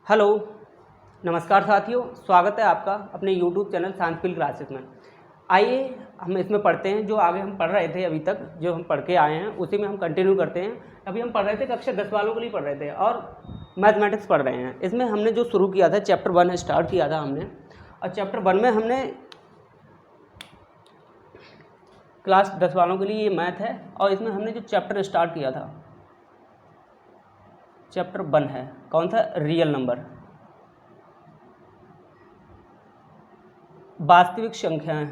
Hello, नमस्कार साथियों, स्वागत है आपका अपने YouTube channel science field classes में। आइए हम इसमें पढ़ते हैं जो आगे हम पढ़ रहे थे। अभी तक जो हम पढ़ के आए हैं उसी में हम कंटिन्यू करते हैं। अभी हम पढ़ रहे थे कक्षा 10 वालों के लिए पढ़ रहे थे और मैथमेटिक्स पढ़ रहे हैं। इसमें हमने जो शुरू किया था चैप्टर 1 स्टार्ट किया था हमने, और चैप्टर 1 में हमने क्लास 10 वालों के लिए ये मैथ है, और इसमें हमने जो चैप्टर स्टार्ट किया था चैप्टर 1 है, कौन सा? रियल नंबर, वास्तविक संख्याएं।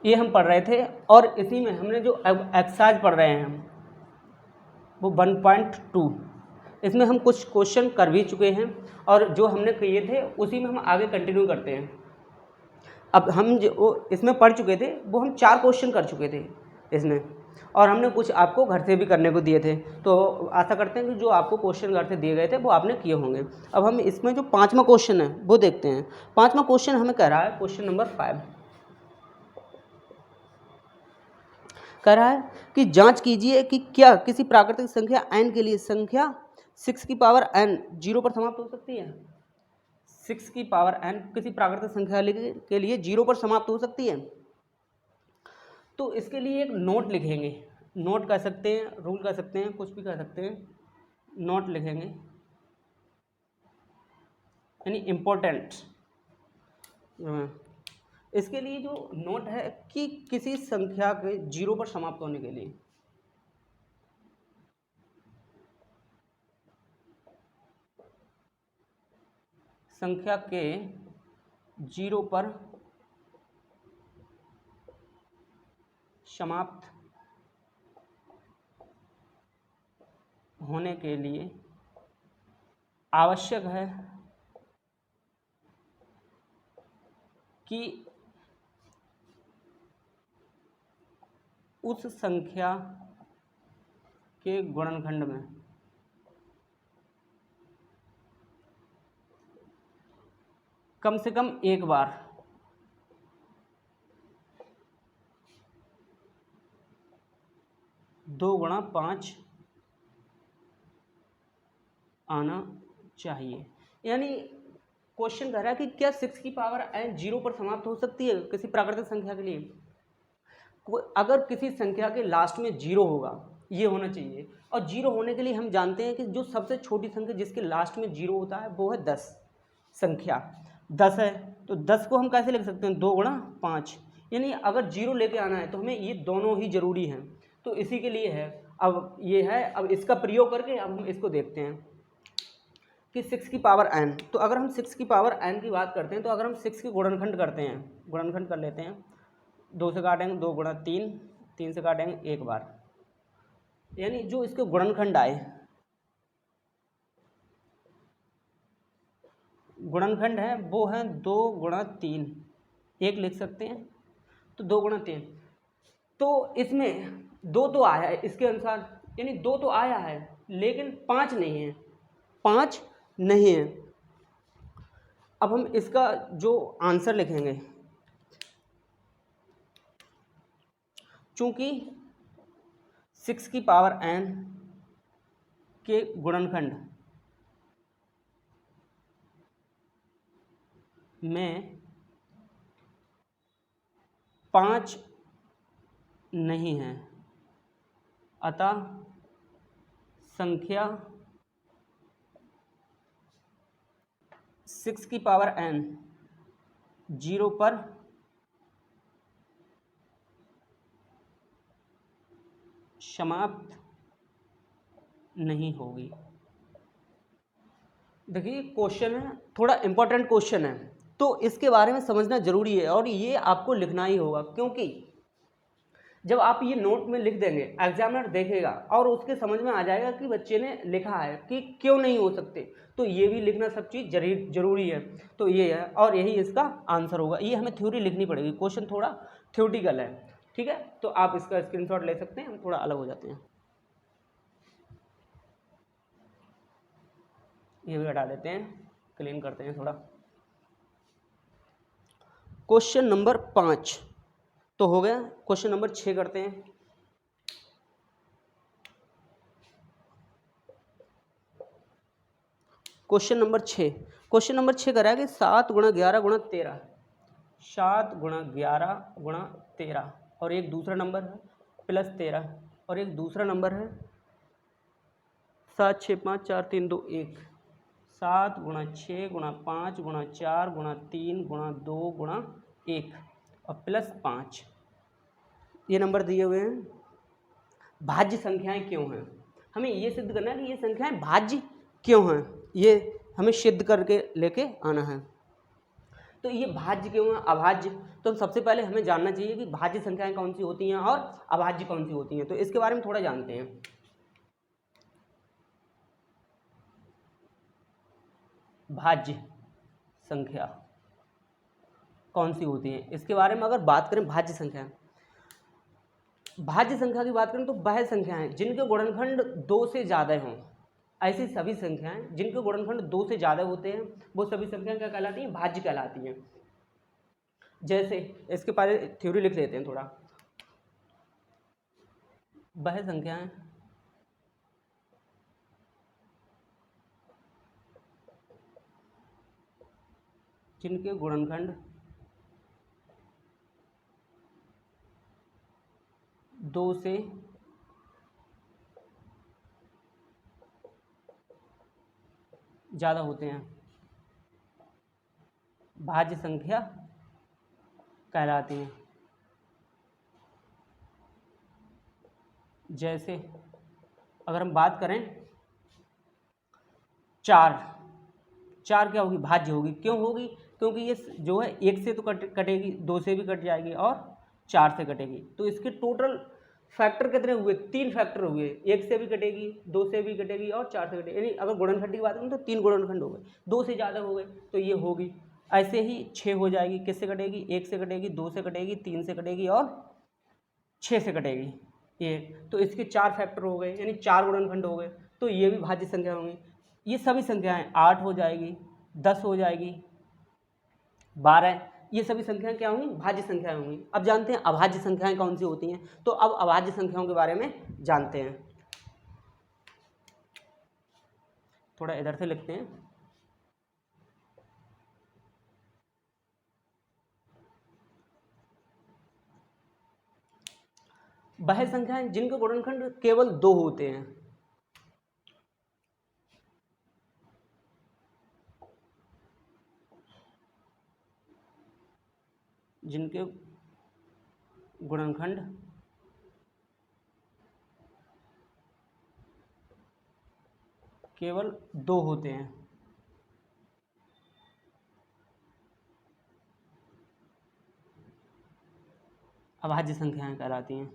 ये हम पढ़ रहे थे, और इसी में हमने जो एक्सरसाइज पढ़ रहे हैं हम वो 1.2, इसमें हम कुछ क्वेश्चन कर भी चुके हैं, और जो हमने किए थे उसी में हम आगे कंटिन्यू करते हैं। अब हम जो इसमें पढ़ चुके थे वो हम 4 क्वेश्चन कर चुके थे इसमें, और हमने कुछ आपको घर से भी करने को दिए थे। तो आशा करते हैं कि जो आपको क्वेश्चन घर से दिए गए थे वो आपने किए होंगे। अब हम इसमें जो 5वां क्वेश्चन है वो देखते हैं। 5वां क्वेश्चन हमें कह रहा है, क्वेश्चन नंबर 5 कह रहा है कि जांच कीजिए कि क्या किसी प्राकृतिक संख्या n के लिए संख्या 6 की पावर n 0 पर समाप्त हो सकती है। 6 की पावर n किसी प्राकृतिक संख्या के लिए 0 पर समाप्त हो सकती है। तो इसके लिए एक नोट लिखेंगे, नोट कह सकते हैं, रूल कह सकते हैं, कुछ भी कह सकते हैं। नोट लिखेंगे यानी इम्पोर्टेंट। इसके लिए जो नोट है कि किसी संख्या के 0 पर समाप्त होने के लिए, संख्या के 0 पर समाप्त होने के लिए आवश्यक है कि उस संख्या के गुणनखंड में कम से कम एक बार दो गुणा 5 आना चाहिए। यानी क्वेश्चन कह रहा है कि क्या 6 की पावर n 0 पर समाप्त हो सकती है किसी प्राकृतिक संख्या के लिए। अगर किसी संख्या के लास्ट में 0 होगा, ये होना चाहिए, और 0 होने के लिए हम जानते हैं कि जो सबसे छोटी संख्या जिसके लास्ट में 0 होता है वो है 10। संख्या 10 है, तो 10 को हम कैसे लिख सकते हैं? 2 गुणा 5। यानी अगर 0 लेके आना है तो हमें ये दोनों ही जरूरी हैं, तो इसी के लिए है। अब ये है, अब इसका प्रयोग करके अब हम इसको देखते हैं कि 6 की पावर n। तो अगर हम 6 की पावर n की बात करते हैं, तो अगर हम 6 के गुणनखंड करते हैं, गुणनखंड कर लेते हैं, 2 से काटेंगे 2 गुणा 3, 3 से काटेंगे एक बार, यानी जो इसके गुणनखंड आए, गुणनखंड है वो है 2 गुणा 3, एक लिख सकते हैं, तो 2 गुणा 3। तो इसमें 2 तो आया है इसके अनुसार, यानी 2 तो आया है लेकिन 5 नहीं है, 5 नहीं है। अब हम इसका जो आंसर लिखेंगे, चूंकि 6 की पावर n के गुणनखंड में 5 नहीं है, अतः संख्या 6 की पावर n 0 पर समाप्त नहीं होगी। देखिए क्वेश्चन है, थोड़ा इंपॉर्टेंट क्वेश्चन है, तो इसके बारे में समझना जरूरी है, और ये आपको लिखना ही होगा, क्योंकि जब आप ये नोट में लिख देंगे एग्जामिनर देखेगा और उसके समझ में आ जाएगा कि बच्चे ने लिखा है कि क्यों नहीं हो सकते। तो ये भी लिखना सब चीज़ जरूरी है। तो ये है, और यही इसका आंसर होगा। ये हमें थ्योरी लिखनी पड़ेगी, क्वेश्चन थोड़ा थ्योरेटिकल है, ठीक है। तो आप इसका स्क्रीनशॉट ले सकते हैं, हम थोड़ा अलग हो जाते हैं, ये भी हटा देते हैं, क्लीन करते हैं थोड़ा। क्वेश्चन नंबर 5 तो हो गया। क्वेश्चन नंबर 6 करते हैं। Question number 6। क्वेश्चन नंबर 6 करा है कि 7 गुणा 11 गुणा 13, 7 गुणा 11 गुणा 13, और एक दूसरा नंबर है प्लस 13, और एक दूसरा नंबर है 7 6 5 4 3 2 1, 7 गुणा 6 गुणा 5 गुणा 4 गुणा 3 गुणा 2 गुणा 1 और प्लस 5। ये नंबर दिए हुए हैं। भाज्य संख्याएं क्यों हैं, हमें ये सिद्ध करना है कि ये संख्याएं भाज्य क्यों हैं, ये हमें सिद्ध करके लेके आना है। तो ये भाज्य क्यों है, अभाज्य, तो सबसे पहले हमें जानना चाहिए कि भाज्य संख्याएं कौन सी होती हैं और अभाज्य कौन सी होती हैं। तो इसके बारे में थोड़ा जानते हैं। भाज्य संख्या कौन सी होती है, इसके बारे में अगर बात करें, भाज्य संख्या की बात करें तो वह संख्याएं जिनके गुणनखंड 2 से ज़्यादा हों, ऐसी सभी संख्याएं जिनके गुणनखंड 2 से ज़्यादा होते हैं वो सभी संख्याएं क्या कहलाती हैं, भाज्य कहलाती हैं। जैसे इसके पहले थ्योरी लिख लेते हैं थोड़ा। वह संख्याएं जिनके गुणनखंड 2 से ज़्यादा होते हैं भाज्य संख्या कहलाती हैं। जैसे अगर हम बात करें 4 क्या होगी, भाज्य होगी। क्यों होगी, क्योंकि ये जो है 1 से तो कटेगी, 2 से भी कट जाएगी और 4 से कटेगी। तो इसके टोटल फैक्टर कितने हुए, 3 फैक्टर हुए, 1 से भी कटेगी, 2 से भी कटेगी और 4 से कटेगी। यानी अगर गुणनखंड की बात करें तो 3 गुणनखंड हो गए, 2 से ज़्यादा हो गए तो ये होगी। ऐसे ही 6 हो जाएगी, किससे कटेगी, 1 से कटेगी, 2 से कटेगी, 3 से कटेगी और 6 से कटेगी ये। तो इसके 4 फैक्टर हो गए, यानी 4 गुणनखंड हो गए, तो ये भी भाज्य संख्या होंगी। ये सभी संख्याएं 8 हो जाएगी, 10 हो जाएगी, 12, ये सभी संख्याएं क्या होंगी, भाज्य संख्याएं होंगी। अब जानते हैं अभाज्य संख्याएं कौन सी होती हैं। तो अब अभाज्य संख्याओं के बारे में जानते हैं। थोड़ा इधर से लिखते हैं। वह संख्याएं जिनके गुणनखंड केवल 2 होते हैं, जिनके गुणनखंड केवल 2 होते हैं, अभाज्य संख्याएं कहलाती हैं।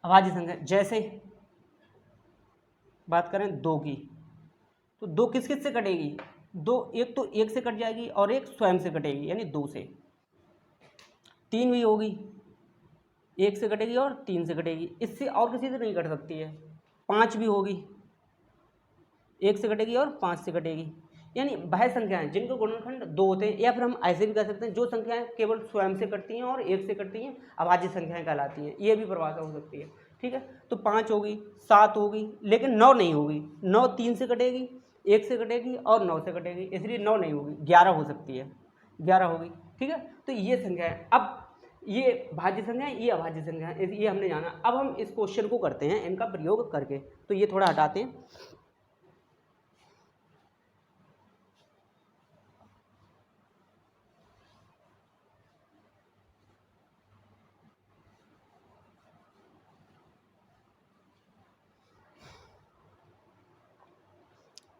अभाज्य संख्या जैसे बात करें 2 की, तो 2 किस किस से कटेगी, 2 एक तो 1 से कट जाएगी और एक स्वयं से कटेगी, यानी 2 से। 3 भी होगी, 1 से कटेगी और 3 से कटेगी, इससे और किसी से नहीं कट सकती है। 5 भी होगी, 1 से कटेगी और 5 से कटेगी। यानी वह संख्याएं जिनके गुणनखंड 2 होते हैं, या फिर हम ऐसे भी कह सकते हैं जो संख्याएं केवल स्वयं से कटती हैं और 1 से कटती हैं, अभाज्य संख्याएं कहलाती हैं। ये भी परिभाषा हो सकती है, ठीक है। तो 5 होगी, 7 होगी, लेकिन 9 नहीं होगी। 9 3 से कटेगी, 1 से कटेगी और 9 से कटेगी, इसलिए 9 नहीं होगी। 11 हो सकती है, 11 होगी, ठीक है। तो ये संख्याएं, अब ये भाज्य संख्याएं, ये अभाज्य संख्याएं, ये हमने जाना। अब हम इस क्वेश्चन को करते हैं इनका प्रयोग करके। तो ये थोड़ा हटाते हैं।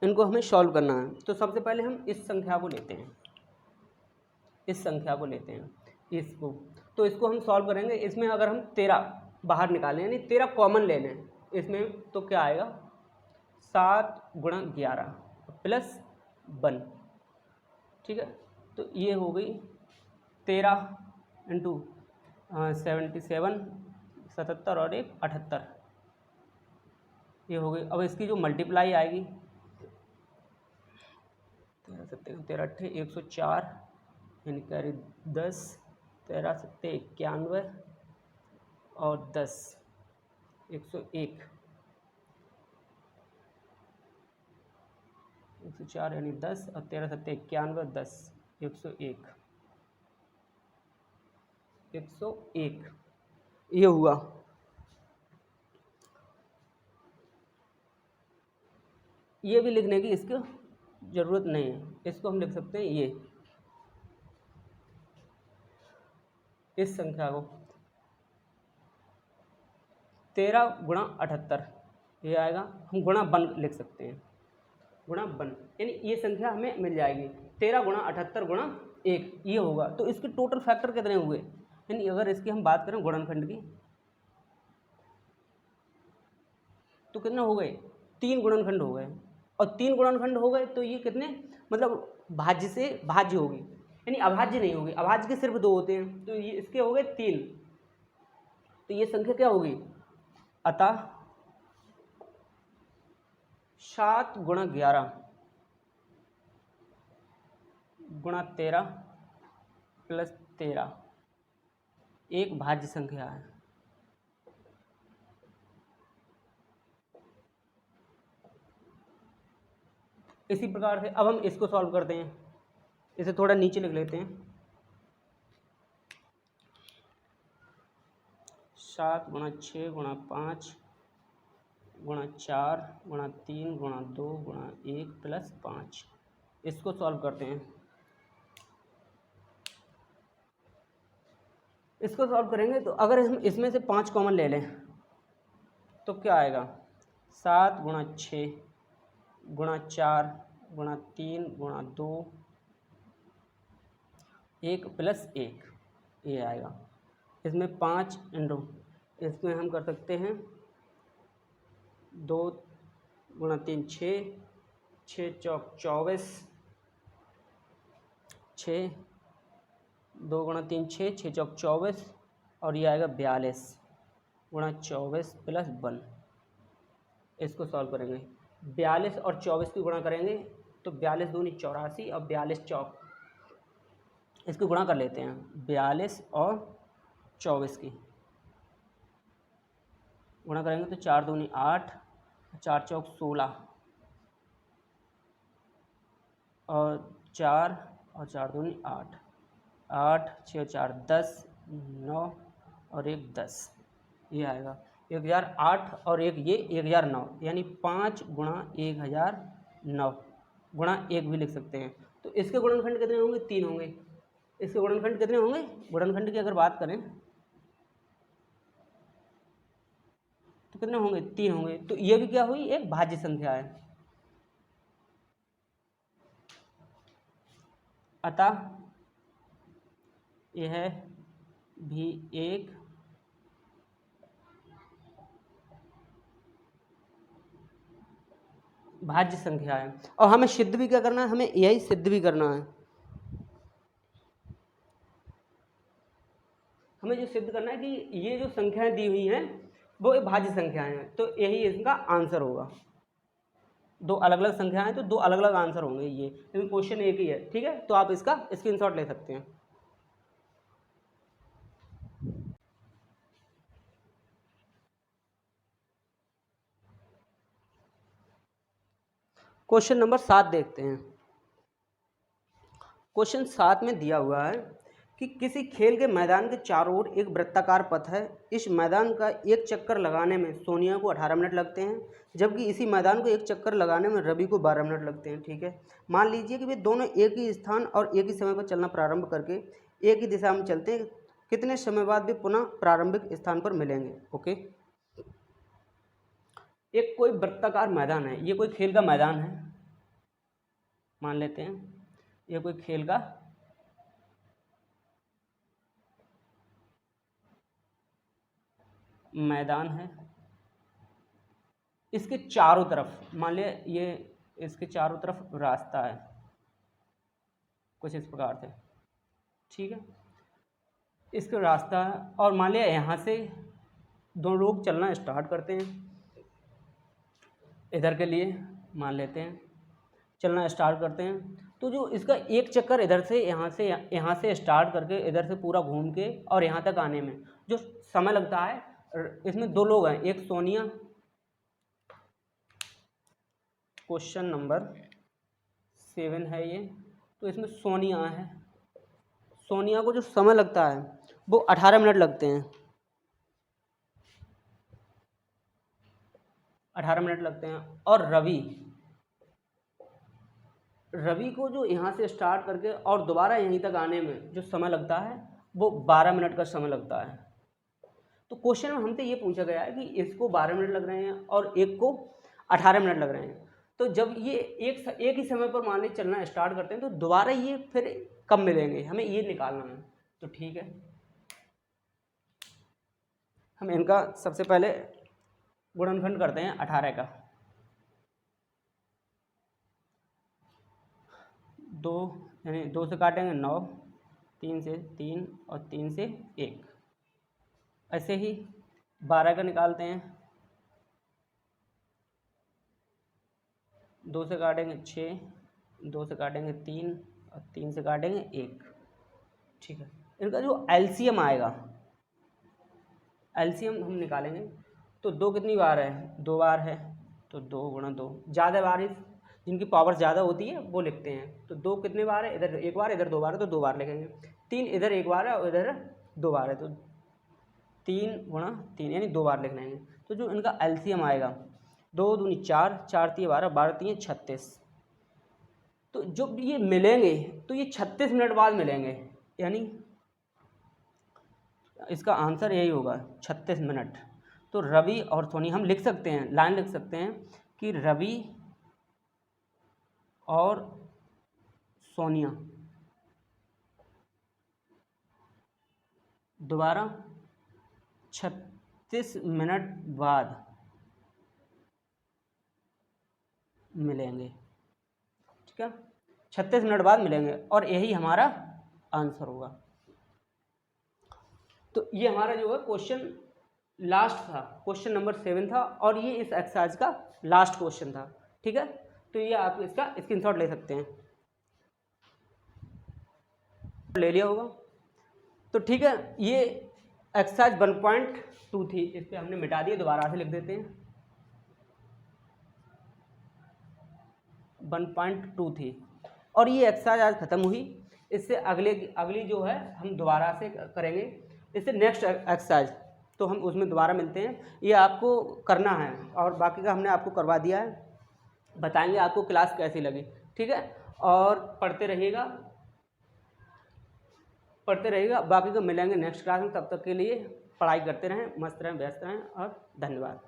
इनको हमें सॉल्व करना है। तो सबसे पहले हम इस संख्या को लेते हैं, इस संख्या को लेते हैं, इसको। तो इसको हम सॉल्व करेंगे। इसमें अगर हम 13 बाहर निकालें, यानी 13 कॉमन ले लें इसमें, तो क्या आएगा, 7 गुणा 11 प्लस 1, ठीक है। तो ये हो गई 13 इंटू 77, 77 और 1 78, ये हो गई। अब इसकी जो मल्टीप्लाई आएगी, 13 अट्ठे 104, यानी कैरी 10, 13 सत्ते 91, और 10, 101, 104 यानी 10 और 13 सत्ते 91, 10, 101, 101 ये हुआ। ये भी लिखने की इसको ज़रूरत नहीं है, इसको हम लिख सकते हैं ये, इस संख्या को 13 गुणा 78 ये आएगा। हम गुणा 1 लिख सकते हैं, गुणा 1 यानी ये संख्या हमें मिल जाएगी 13 गुणा 78 गुणा 1 ये होगा। तो इसके टोटल फैक्टर कितने हुए, यानी अगर इसकी हम बात करें गुणनखंड की तो कितने हो गए, 3 गुणनखंड हो गए। और 3 गुणनखंड हो गए तो ये कितने, मतलब भाज्य से भाज्य होगी, यानी अभाज्य नहीं होगी, अभाज्य के सिर्फ 2 होते हैं, तो ये इसके हो गए 3, तो ये संख्या क्या होगी, अतः 7 गुणा 11 गुणा 13 प्लस 13 एक भाज्य संख्या है। इसी प्रकार से अब हम इसको सॉल्व करते हैं, इसे थोड़ा नीचे लिख लेते हैं। 7 गुणा 6 गुणा 5 गुणा 4 गुणा 3 गुणा 2 गुणा 1 प्लस 5, इसको सॉल्व करते हैं। इसको सॉल्व करेंगे तो अगर हम इसमें से 5 कॉमन ले लें तो क्या आएगा, 7 गुणा 6 गुणा 4 गुणा 3 गुणा 2 1 प्लस 1 ये आएगा। इसमें 5 इंटू, इसमें हम कर सकते हैं 2 गुणा 3 6, 6 चौक 24, 6 2 गुणा 3 6, 6 चौक 24 और ये आएगा 42 गुणा 24 प्लस 1। इसको सॉल्व करेंगे, 42 और 24 की गुणा करेंगे तो 42 दूनी 84 और 42 चौक, इसको गुणा कर लेते हैं, 42 और 24 की गुणा करेंगे तो 4 दूनी 8, 4 चौक 16 और 4 और 4 दूनी 8, 8 6 4 10 9 और 1 10 ये आएगा 1008 और एक ये 1009 यानी 5 गुणा 1009 गुणा 1 भी लिख सकते हैं। तो इसके गुणनखंड कितने होंगे, 3 होंगे। इसके गुणनखंड कितने होंगे, गुणनखंड की अगर बात करें तो कितने होंगे, 3 होंगे। तो ये भी क्या हुई, एक भाज्य संख्या है। अतः यह भी एक भाज्य संख्या है। और हमें सिद्ध भी क्या करना है, हमें यही सिद्ध भी करना है। हमें जो सिद्ध करना है कि ये जो संख्याएं दी हुई हैं वो एक भाज्य संख्याएं हैं, तो यही इसका आंसर होगा। दो अलग अलग संख्याएं हैं तो दो अलग अलग आंसर होंगे ये, लेकिन क्वेश्चन एक ही है, ठीक है। तो आप इसका स्क्रीनशॉट ले सकते हैं। क्वेश्चन नंबर 7 देखते हैं। क्वेश्चन 7 में दिया हुआ है कि किसी खेल के मैदान के चारों ओर एक वृत्ताकार पथ है। इस मैदान का एक चक्कर लगाने में सोनिया को 18 मिनट लगते हैं, जबकि इसी मैदान को एक चक्कर लगाने में रवि को 12 मिनट लगते हैं, ठीक है। मान लीजिए कि वे दोनों एक ही स्थान और एक ही समय पर चलना प्रारंभ करके एक ही दिशा में चलते हैं। कितने समय बाद वे पुनः प्रारंभिक स्थान पर मिलेंगे, ओके। एक कोई वृत्ताकार मैदान है, ये कोई खेल का मैदान है, मान लेते हैं ये कोई खेल का मैदान है। इसके चारों तरफ मान लिया ये इसके चारों तरफ रास्ता है कुछ इस प्रकार से, ठीक है। इसका रास्ता है और मान लिया यहाँ से दो लोग चलना स्टार्ट करते हैं, इधर के लिए मान लेते हैं चलना स्टार्ट करते हैं। तो जो इसका एक चक्कर इधर से यहाँ से स्टार्ट करके इधर से पूरा घूम के और यहाँ तक आने में जो समय लगता है, इसमें 2 लोग हैं, एक सोनिया, क्वेश्चन नंबर 7 है ये, तो इसमें सोनिया है, सोनिया को जो समय लगता है वो 18 मिनट लगते हैं, 18 मिनट लगते हैं। और रवि को जो यहाँ से स्टार्ट करके और दोबारा यहीं तक आने में जो समय लगता है वो 12 मिनट का समय लगता है। तो क्वेश्चन में हमसे ये पूछा गया है कि इसको 12 मिनट लग रहे हैं और एक को 18 मिनट लग रहे हैं, तो जब ये एक ही समय पर मान लीजिए चलना स्टार्ट करते हैं तो दोबारा ये फिर कब मिलेंगे, हमें ये निकालना है। तो ठीक है, हम इनका सबसे पहले गुणनखंड करते हैं 18 का। 2 यानी 2 से काटेंगे 9, 3 से 3 और 3 से 1, ऐसे ही 12 का निकालते हैं, 2 से काटेंगे 6, 2 से काटेंगे 3 और 3 से काटेंगे 1। ठीक है, इनका जो एलसीएम आएगा, एलसीएम हम निकालेंगे तो 2 कितनी बार है, 2 बार है, तो 2 गुणा 2, ज़्यादा बार जिनकी पावर ज़्यादा होती है वो लिखते हैं, तो 2 कितने बार है, इधर 1 बार, इधर 2 बार है तो 2 बार लिखेंगे। 3 इधर 1 बार है और इधर 2 बार है, तो 3 गुणा 3 यानी 2 बार लिख लेंगे। तो जो इनका एलसीएम आएगा 2 दूनी 4, 4 3 12, 12 3 36, तो जब ये मिलेंगे तो ये 36 मिनट बाद मिलेंगे, यानी इसका आंसर यही होगा 36 मिनट। तो रवि और सोनिया हम लिख सकते हैं, लाइन लिख सकते हैं कि रवि और सोनिया दोबारा 36 मिनट बाद मिलेंगे। ठीक है, 36 मिनट बाद मिलेंगे और यही हमारा आंसर होगा। तो ये हमारा जो है क्वेश्चन लास्ट था, क्वेश्चन नंबर 7 था और ये इस एक्सरसाइज का लास्ट क्वेश्चन था। ठीक है, तो ये आप इसका स्क्रीनशॉट ले सकते हैं, ले लिया होगा। तो ठीक है, ये एक्सरसाइज 1.2 थी, इस पर हमने मिटा दिया, दोबारा से लिख देते हैं 1.2 थी और ये एक्सरसाइज आज ख़त्म हुई। इससे अगली जो है हम दोबारा से करेंगे, इससे नेक्स्ट एक्सरसाइज तो हम उसमें दोबारा मिलते हैं। ये आपको करना है और बाकी का हमने आपको करवा दिया है, बताएंगे आपको क्लास कैसी लगी। ठीक है, और पढ़ते रहिएगा, बाकी को मिलेंगे नेक्स्ट क्लास में। तब तक के लिए पढ़ाई करते रहें, मस्त रहें, व्यस्त रहें और धन्यवाद।